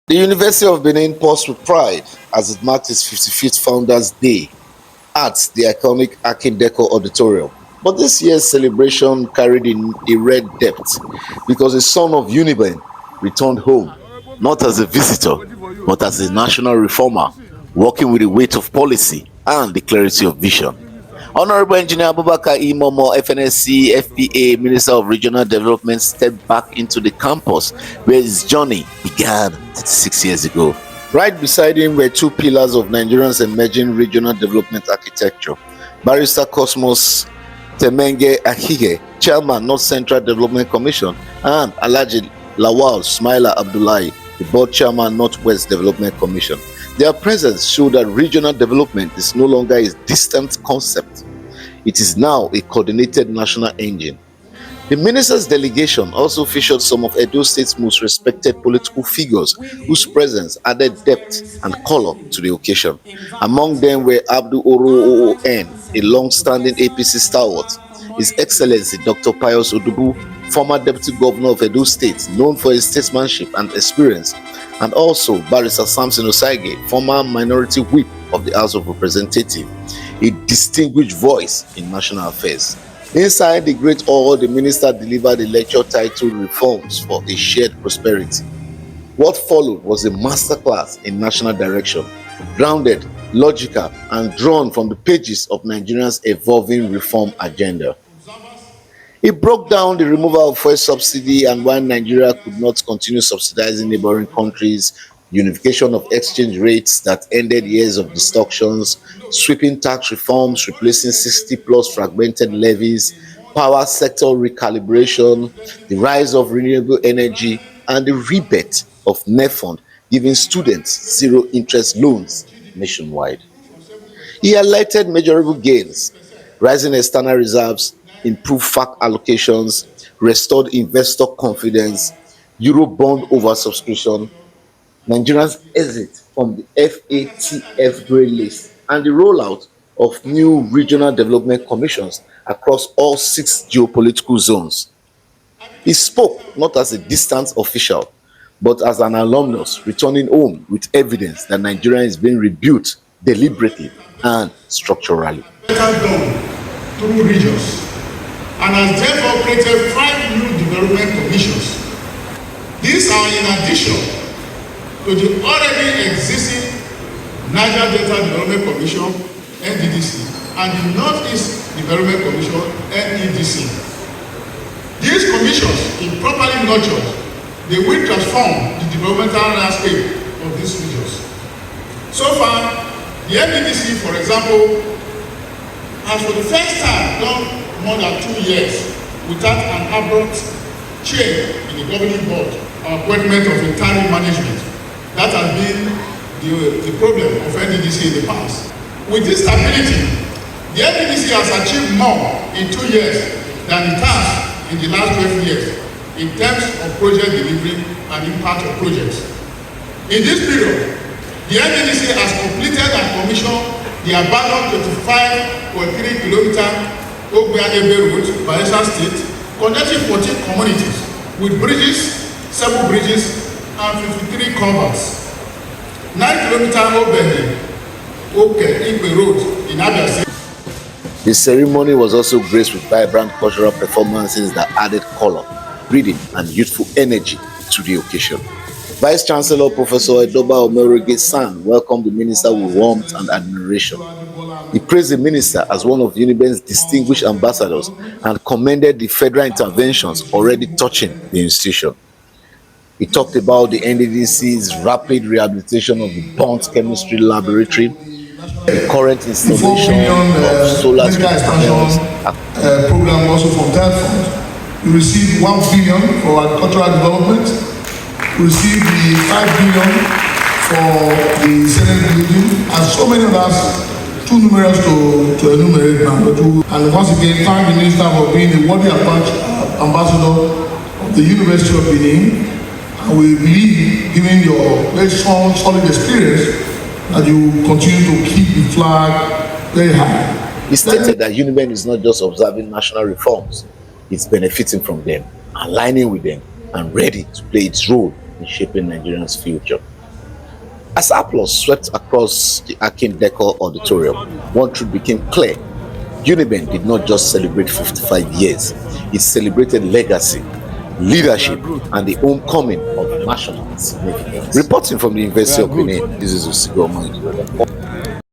The University of Benin paused with pride as it marked its 55th Founders Day at the iconic Akin Deco Auditorium. But this year's celebration carried in a red depth because the son of UNIBEN returned home, not as a visitor, but as a national reformer, working with the weight of policy and the clarity of vision. Honorable Engineer Abubakar Momoh, FNSC, FPA, Minister of Regional Development, stepped back into the campus where his journey began 36 years ago. Right beside him were two pillars of Nigeria's emerging regional development architecture: Barrister Cosmos Temenge Ahige, Chairman, North Central Development Commission, and Alhaji Lawal Smaila Abdullahi, the Board Chairman, Northwest Development Commission. Their presence showed that regional development is no longer a distant concept. It is now a coordinated national engine. The minister's delegation also featured some of Edo State's most respected political figures whose presence added depth and color to the occasion. Among them were Abdul Oro OON, a long-standing APC stalwart, His Excellency Dr. Pius Odubu, former Deputy Governor of Edo State, known for his statesmanship and experience, and also Barrister Samson Osaige, former Minority Whip of the House of Representatives, a distinguished voice in national affairs. Inside the Great Hall, the minister delivered a lecture titled Reforms for a Shared Prosperity. What followed was a masterclass in national direction, grounded, logical, and drawn from the pages of Nigeria's evolving reform agenda. He broke down the removal of fuel subsidy and why Nigeria could not continue subsidizing neighboring countries, unification of exchange rates that ended years of distortions, sweeping tax reforms replacing 60-plus fragmented levies, power sector recalibration, the rise of renewable energy, and the rebate of NEFUND giving students zero-interest loans nationwide. He highlighted measurable gains: rising external reserves, improved FAC allocations, restored investor confidence, Euro bond oversubscription, Nigeria's exit from the FATF grey list, and the rollout of new regional development commissions across all 6 geopolitical zones. He spoke not as a distant official, but as an alumnus returning home with evidence that Nigeria is being rebuilt deliberately and structurally. Through regions, and has therefore created 5 new development commissions. These are in addition to the already existing Niger Delta Development Commission (NDDC) and the Northeast Development Commission (NEDC). These commissions, if properly nurtured, they will transform the developmental landscape of these regions. So far, the NDDC, for example, has for the first time done more than 2 years without an abrupt change in the governing board or appointment of interim management. That has been the problem of NDDC in the past. With this stability, the NDDC has achieved more in 2 years than it has in the last 12 years in terms of project delivery and impact of projects. In this period, the NDDC has completed and commissioned the abandoned 25.3-kilometer Ogbeadebe Road, Bayelsa State, connecting 14 communities with bridges, 7 bridges, and 53 culverts. 9-kilometer Oke Road in Abia State. The ceremony was also graced with vibrant cultural performances that added color, rhythm, and youthful energy to the occasion. Vice Chancellor Professor Edoba Omerege San welcomed the minister with warmth and admiration. He praised the minister as one of UNIBEN's distinguished ambassadors and commended the federal interventions already touching the institution. He talked about the NDDC's rapid rehabilitation of the Burnt Chemistry Laboratory, the current installation of solar panels program also from that fund. We received 1 billion for agricultural development. We received the 5 billion for the Senate building, and so many others, too numerous to enumerate now. And once again, thank the minister for being a worthy ambassador of the University of Benin. And we believe, given your very strong, solid experience, that you continue to keep the flag very high. He stated that UNIBEN is not just observing national reforms, it's benefiting from them, aligning with them, and ready to play its role in shaping Nigeria's future. As applause swept across the Akin Decor Auditorium, one truth became clear. UNIBEN did not just celebrate 55 years, it celebrated legacy, leadership, and the homecoming of national significance. Reporting from the University of Benin, this is Osigo Momoh.